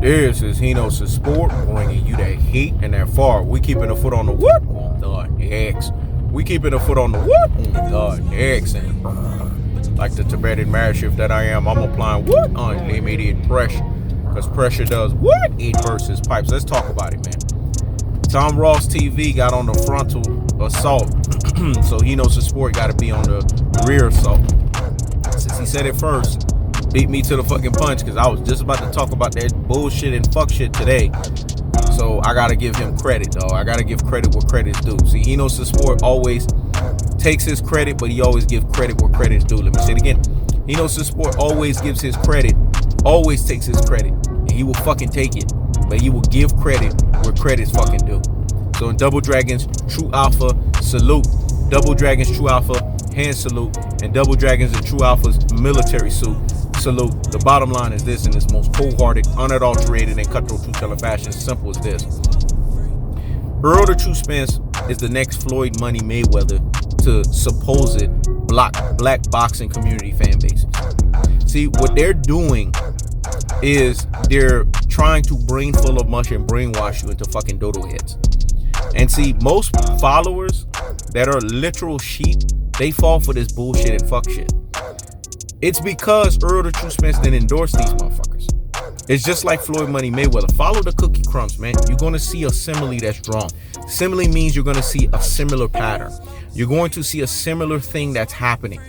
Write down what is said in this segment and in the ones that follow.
This is Henos' Sport, bringing you that heat and that far. We keeping a foot on the what? On the X. We keeping a foot on the what? On the X. And like the Tibetan Marshif that I am, I'm applying what? Unlimited pressure. Because pressure does what? It bursts his pipes. Let's talk about it, man. Tom Ross TV got on the frontal assault. So Henos' Sport got to be on the rear assault. Since he said it first, beat me to the fucking punch, because I was just about to talk about that bullshit and fuck shit today. So I gotta give him credit, though. I gotta give credit where credit's due. See, Henos' Sport always takes his credit, but he always gives credit where credit's due. Let me say it again. Henos' Sport always gives his credit, always takes his credit, and he will fucking take it. But he will give credit where credit's fucking due. So in Double Dragons True Alpha salute, Double Dragons True Alpha hand salute, and Double Dragons and True Alpha's military salute. The bottom line is this, in this most cold-hearted, unadulterated, and cutthroat truth-telling fashion. Simple as this: Errol the True Spence is the next Floyd Money Mayweather to supposed black boxing community fan bases. See, what they're doing is they're trying to brain full of mush and brainwash you into fucking dodo heads. And see, most followers that are literal sheep, they fall for this bullshit and fuck shit. It's because Errol the True Spence didn't endorse these motherfuckers. It's just like Floyd Money Mayweather. Follow the cookie crumbs, man. You're going to see a simile that's drawn. Simile means you're going to see a similar pattern. You're going to see a similar thing that's happening.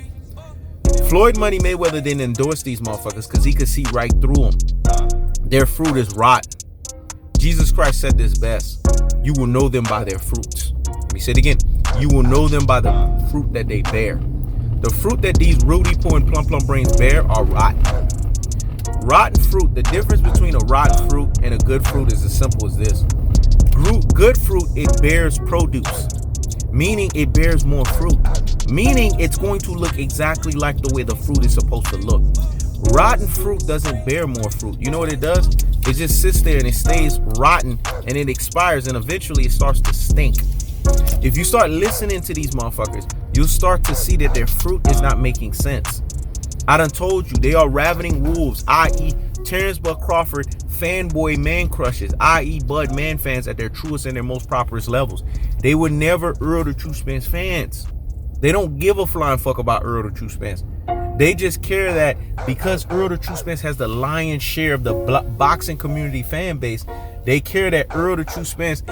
Floyd Money Mayweather didn't endorse these motherfuckers because he could see right through them. Their fruit is rotten. Jesus Christ said this best: you will know them by their fruits. Let me say it again. You will know them by the fruit that they bear. The fruit that these Rudy Poo and Plum Brains bear are rotten. Rotten fruit, the difference between a rotten fruit and a good fruit is as simple as this. Good fruit, it bears produce, meaning it bears more fruit, meaning it's going to look exactly like the way the fruit is supposed to look. Rotten fruit doesn't bear more fruit. You know what it does? It just sits there and it stays rotten and it expires, and eventually it starts to stink. If you start listening to these motherfuckers, you'll start to see that their fruit is not making sense. I done told you, they are ravening wolves, i.e. Terence Bud Crawford fanboy man crushes, i.e. Bud man fans at their truest and their most properest levels. They were never Errol the True Spence fans. They don't give a flying fuck about Errol the True Spence. They just care that because Errol the True Spence has the lion's share of the boxing community fan base, they care that Errol the True Spence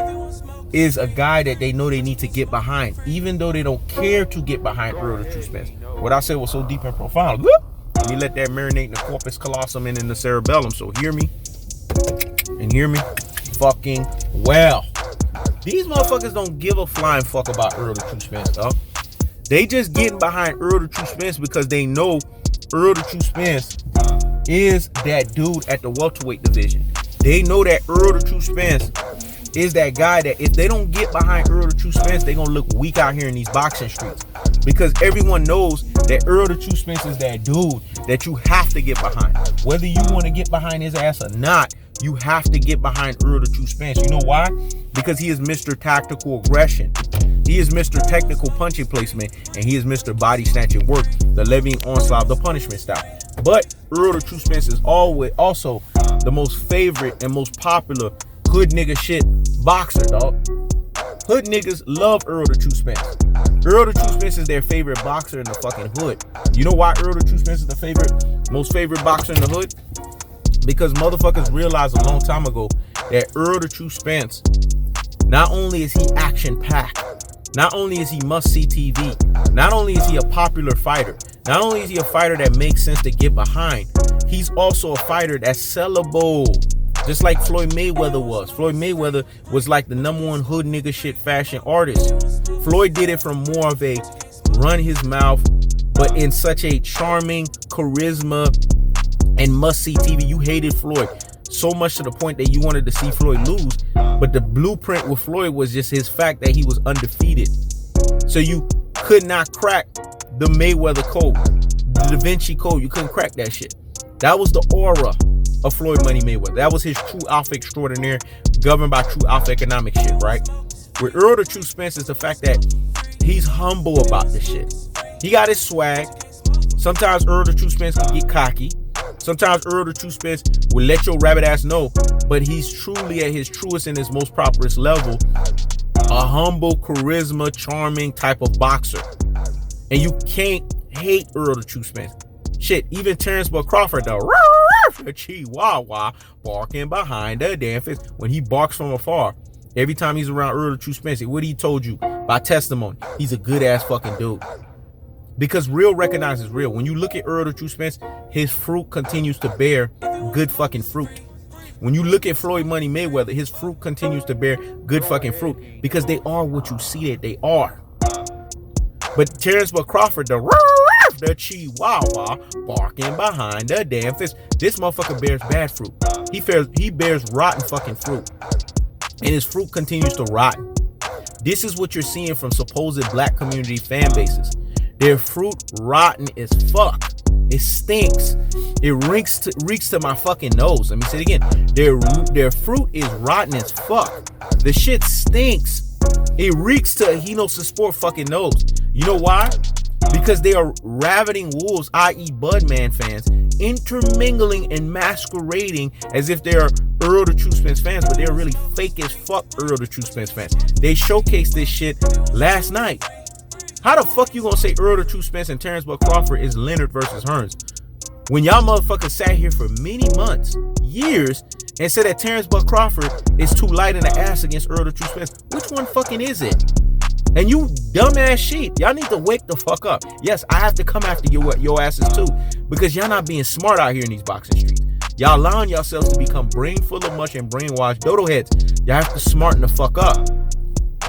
is a guy that they know they need to get behind, even though they don't care to get behind Errol the True Spence. What I said was so deep and profound. Let me let that marinate in the corpus callosum and in the cerebellum. So hear me, and hear me fucking well. These motherfuckers don't give a flying fuck about Errol the True Spence, dog. They just getting behind Errol the True Spence because they know Errol the True Spence is that dude at the welterweight division. They know that Errol the True Spence is that guy that if they don't get behind Errol the True Spence, they're going to look weak out here in these boxing streets. Because everyone knows that Errol the True Spence is that dude that you have to get behind. Whether you want to get behind his ass or not, you have to get behind Errol the True Spence. You know why? Because he is Mr. Tactical Aggression. He is Mr. Technical Punching Placement. And he is Mr. Body Snatching Work, the levying onslaught, the punishment style. But Errol the True Spence is always also the most favorite and most popular hood nigga shit boxer, dog. Hood niggas love Errol the True Spence. Errol the True Spence is their favorite boxer in the fucking hood. You know why Errol the True Spence is the most favorite boxer in the hood? Because motherfuckers realized a long time ago that Errol the True Spence, not only is he action-packed, not only is he must-see TV, not only is he a popular fighter, not only is he a fighter that makes sense to get behind, he's also a fighter that's sellable. Just like Floyd Mayweather was. Floyd Mayweather was like the #1 hood nigga shit fashion artist. Floyd did it from more of a run his mouth, but in such a charming charisma and must-see TV. You hated Floyd so much to the point that you wanted to see Floyd lose. But the blueprint with Floyd was just his fact that he was undefeated. So you could not crack the Mayweather code, the Da Vinci code. You couldn't crack that shit. That was the aura of Floyd Money Mayweather. That was his true alpha extraordinaire, governed by true alpha economic shit, right? With Errol the True Spence is the fact that he's humble about this shit. He got his swag. Sometimes Errol the True Spence can get cocky. Sometimes Earl the True Spence will let your rabbit ass know, but he's truly at his truest and his most properest level, a humble, charisma, charming type of boxer. And you can't hate Earl the True Spence. Shit, even Terence Crawford, the Chihuahua, barking behind the damn fence. When he barks from afar, every time he's around Earl the True Spence, what he told you by testimony, he's a good ass fucking dude. Because real recognizes real. When you look at Earl the True Spence, his fruit continues to bear good fucking fruit. When you look at Floyd Money Mayweather, his fruit continues to bear good fucking fruit, because they are what you see that they are. But Terence Crawford, the Chihuahua, barking behind the damn fence, this motherfucker bears bad fruit. He bears rotten fucking fruit, and his fruit continues to rot. This is what you're seeing from supposed black community fan bases. Their fruit rotten as fuck. It stinks. It reeks to my fucking nose. Let me say it again. Their fruit is rotten as fuck. The shit stinks. It reeks to Hino's Sport fucking nose. You know why? Because they are ravening wolves, i.e. Budman fans, intermingling and masquerading as if they're Earl the True Spence fans, but they're really fake as fuck Earl the True Spence fans. They showcased this shit last night. How the fuck you gonna say Earl the True Spence and Terence Crawford is Leonard versus Hearns when y'all motherfuckers sat here for many months, years, and said that Terence Crawford is too light in the ass against Earl the True Spence? Which one fucking is it? And you dumbass sheep, y'all need to wake the fuck up. Yes, I have to come after your asses too, because y'all not being smart out here in these boxing streets. Y'all allowing yourselves to become brain full of mush and brainwashed dodo heads. Y'all have to smarten the fuck up.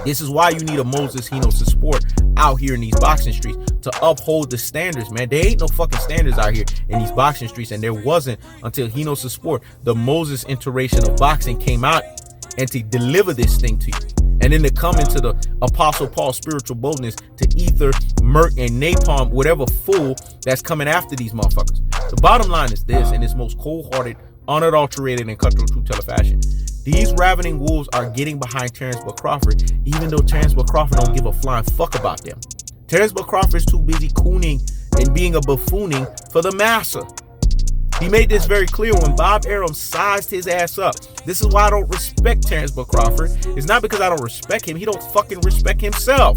This is why you need a Moses Hino's support out here in these boxing streets to uphold the standards, man. There ain't no fucking standards out here in these boxing streets, and there wasn't until Hino's support, the Moses iteration of boxing, came out and to deliver this thing to you. And then to come into the Apostle Paul spiritual boldness to ether, murk, and napalm whatever fool that's coming after these motherfuckers. The bottom line is this, in its most cold-hearted, unadulterated, and cutthroat true fashion. These ravening wolves are getting behind Terence Crawford, even though Terence Crawford don't give a flying fuck about them. Terence Crawford is too busy cooning and being a buffooning for the massa. He made this very clear when Bob Arum sized his ass up. This is why I don't respect Terence Crawford. It's not because I don't respect him. He don't fucking respect himself.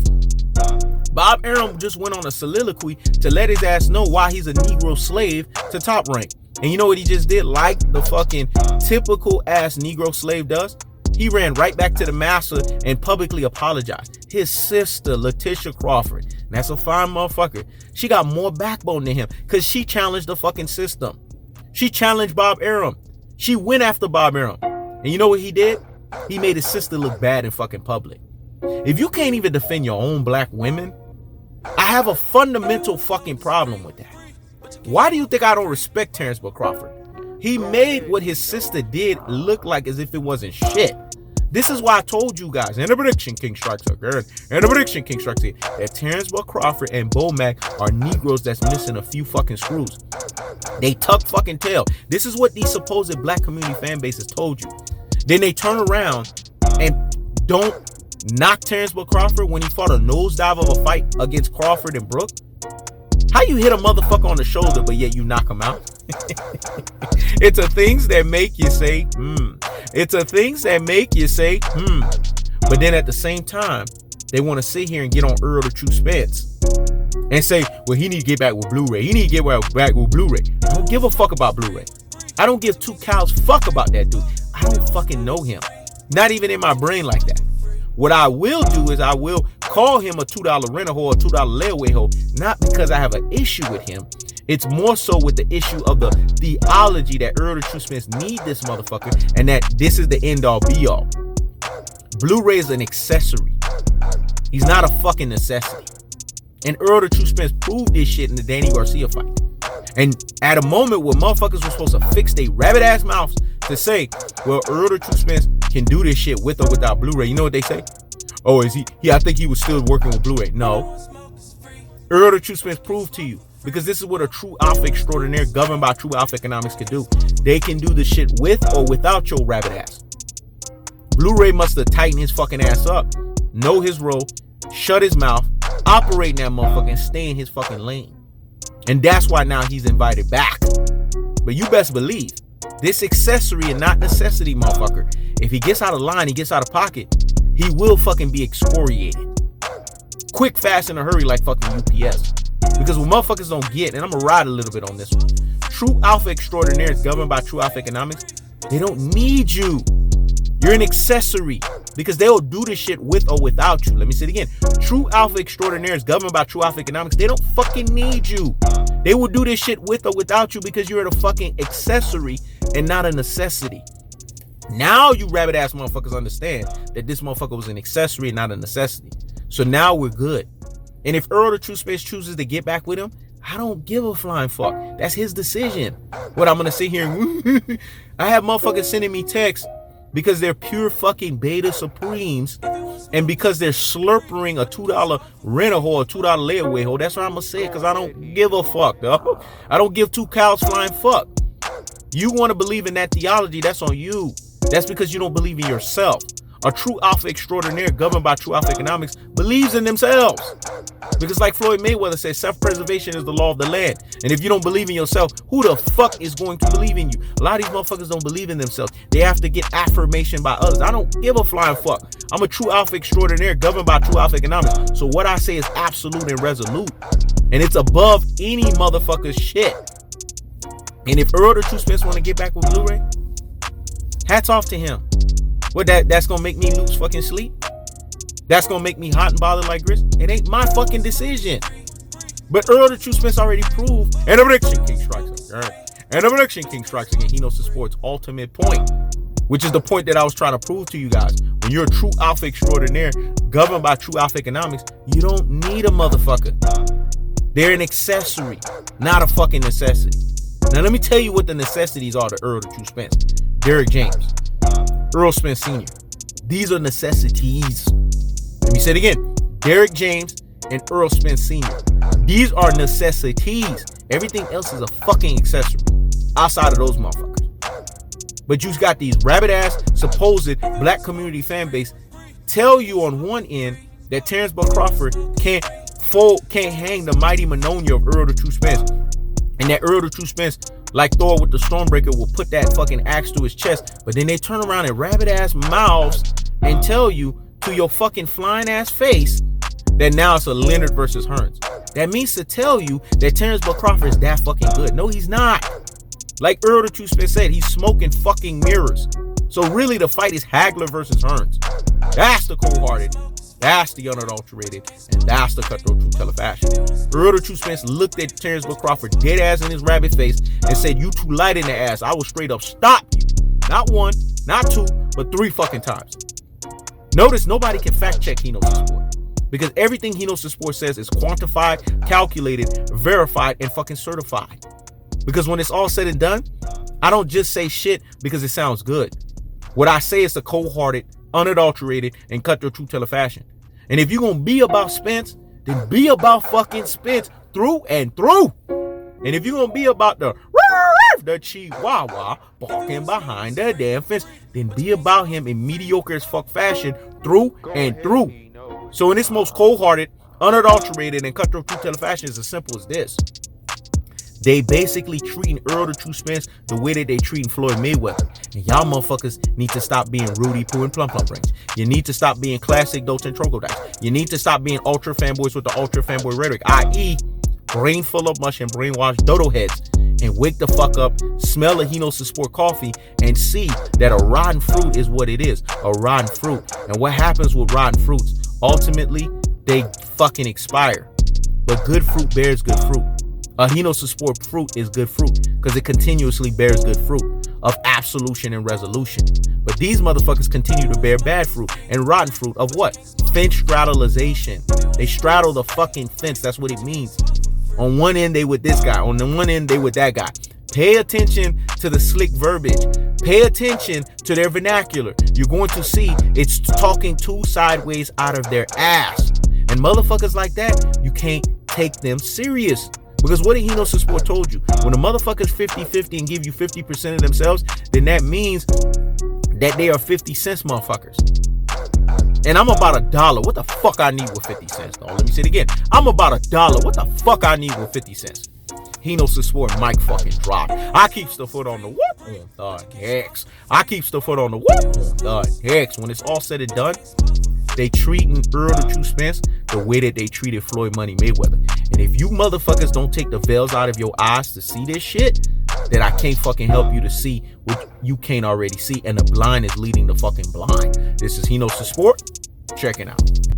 Bob Arum just went on a soliloquy to let his ass know why he's a Negro slave to Top Rank. And you know what he just did? Like the fucking typical ass Negro slave does? He ran right back to the massa and publicly apologized. His sister, Letitia Crawford, and that's a fine motherfucker. She got more backbone than him because she challenged the fucking system. She challenged Bob Arum. She went after Bob Arum. And you know what he did? He made his sister look bad in fucking public. If you can't even defend your own black women, I have a fundamental fucking problem with that. Why do you think I don't respect Terence Crawford? He made what his sister did look like as if it wasn't shit. This is why I told you guys, and the prediction King strikes again, and the prediction King strikes again, that Terence Crawford and Bo Mac are Negroes that's missing a few fucking screws. They tuck fucking tail. This is what these supposed black community fan bases told you. Then they turn around and don't knock Terence Crawford when he fought a nosedive of a fight against Crawford and Brook. How you hit a motherfucker on the shoulder, but yet you knock him out? It's the things that make you say, It's the things that make you say, But then at the same time, they want to sit here and get on Earl the True Spence and say, well, he need to get back with Blu-ray. He need to get back with Blu-ray. I don't give a fuck about Blu-ray. I don't give two cows fuck about that dude. I don't fucking know him. Not even in my brain like that. What I will do is I will call him a $2 renter hole, a $2 layaway hole, not because I have an issue with him. It's more so with the issue of the theology that Earl the True Spence need this motherfucker, and that this is the end all be all. Blu-ray is an accessory. He's not a fucking necessity. And Earl the True Spence proved this shit in the Danny Garcia fight. And at a moment where motherfuckers were supposed to fix their rabbit ass mouths to say, well, Earl the True Spence can do this shit with or without Blu-ray. You know what they say? Oh, is he? I think he was still working with Blu-ray. No. Earl the True Spence proved to you, because this is what a true alpha extraordinaire governed by true alpha economics can do. They can do the shit with or without your rabbit ass. Blu-ray must have tightened his fucking ass up, know his role, shut his mouth, operate in that motherfucker, and stay in his fucking lane. And that's why now he's invited back. But you best believe this accessory and not necessity, motherfucker. If he gets out of line, he gets out of pocket, he will fucking be excoriated. Quick, fast, in a hurry, like fucking UPS. Because what motherfuckers don't get, and I'm gonna ride a little bit on this one. True alpha extraordinaires governed by true alpha economics, they don't need you. You're an accessory because they'll do this shit with or without you. Let me say it again. True alpha extraordinaires governed by true alpha economics, they don't fucking need you. They will do this shit with or without you because you're a fucking accessory and not a necessity. Now you rabbit ass motherfuckers understand that this motherfucker was an accessory and not a necessity. So now we're good. And if Errol the True Spence chooses to get back with him, I don't give a flying fuck. That's his decision. What I'm gonna sit here and I have motherfuckers sending me texts because they're pure fucking beta supremes, and because they're slurpering a $2 rent-a-hole, a $2 layaway hole. That's what I'm gonna say, because I don't give a fuck, dog. I don't give two cows flying fuck. You want to believe in that theology, that's on you. That's because you don't believe in yourself. A true alpha extraordinaire governed by true alpha economics believes in themselves. Because like Floyd Mayweather says, self-preservation is the law of the land. And if you don't believe in yourself, who the fuck is going to believe in you? A lot of these motherfuckers don't believe in themselves. They have to get affirmation by others. I don't give a flying fuck. I'm a true alpha extraordinaire governed by true alpha economics. So what I say is absolute and resolute. And it's above any motherfucker's shit. And if Errol the True Spence want to get back with Blu-ray, hats off to him. What, that's gonna make me lose fucking sleep? That's gonna make me hot and bothered like grits? It ain't my fucking decision. But Errol the True Spence already proved, and a prediction king strikes again. And a prediction king strikes again. He knows the sport's ultimate point, which is the point that I was trying to prove to you guys. When you're a true alpha extraordinaire governed by true alpha economics, you don't need a motherfucker. They're an accessory, not a fucking necessity. Now let me tell you what the necessities are to Errol the True Spence. Derrick James, Errol Spence Sr. These are necessities. Let me say it again. Derrick James and Errol Spence Sr. These are necessities. Everything else is a fucking accessory outside of those motherfuckers. But you got these rabbit ass supposed black community fan base tell you on one end that Terence Crawford can't hang the mighty Manonia of Errol the True Spence. And that Errol the True Spence, like Thor with the Stormbreaker, will put that fucking axe to his chest. But then they turn around and rabbit ass mouths and tell you to your fucking flying ass face that now it's a Leonard versus Hearns. That means to tell you that Terence Crawford is that fucking good. No, he's not. Like Errol the True Spence said, he's smoking fucking mirrors. So really the fight is Hagler versus Hearns. That's the cold-hearted. That's the unadulterated, and that's the cutthroat true fashion. Errol the True Spence looked at Terence Crawford dead ass in his rabbit face and said, "You too light in the ass. I will straight up stop you. Not one, not two, but 3 fucking times." Notice nobody can fact check He Knows the Sport, because everything He Knows the Sport says is quantified, calculated, verified, and fucking certified. Because when it's all said and done, I don't just say shit because it sounds good. What I say is the cold-hearted, unadulterated, and cutthroat true fashion. And if you're gonna be about Spence, then be about fucking Spence through and through. And if you're gonna be about the chihuahua barking behind the damn fence, then be about him in mediocre as fuck fashion through and through. So in this most cold-hearted, unadulterated, and cutthroat true fashion is as simple as this. They basically treating Errol the True Spence the way that they treating Floyd Mayweather. And y'all motherfuckers need to stop being Rudy, Pooh, and Plum Plum Rings. You need to stop being classic Dolce and Trogodites. You need to stop being ultra fanboys with the ultra fanboy rhetoric, i.e. brain full of mush and brainwashed dodo heads. And wake the fuck up, smell a He Knows the Sport coffee, and see that a rotten fruit is what it is, a rotten fruit. And what happens with rotten fruits? Ultimately, they fucking expire. But good fruit bears good fruit. A He Knows the Sport fruit is good fruit because it continuously bears good fruit of absolution and resolution. But these motherfuckers continue to bear bad fruit and rotten fruit of what? Fence straddleization. They straddle the fucking fence. That's what it means. On one end, they with this guy. On the one end, they with that guy. Pay attention to the slick verbiage. Pay attention to their vernacular. You're going to see it's talking too sideways out of their ass. And motherfuckers like that, you can't take them serious. Because what did He Knows the Sport told you? When a motherfucker's 50-50 and give you 50% of themselves, then that means that they are 50 cents motherfuckers. And I'm about $1. What the fuck I need with 50 cents, though? Let me say it again. I'm about $1. What the fuck I need with 50 cents? He knows the sport. Mike fucking drop. I keeps the foot on the what? On the X. I keeps the foot on the what? On the X. When it's all said and done, they treating Errol the True Spence the way that they treated Floyd Money Mayweather. And if you motherfuckers don't take the veils out of your eyes to see this shit, then I can't fucking help you to see what you can't already see. And the blind is leading the fucking blind. This is He Knows the Sport. Check it out.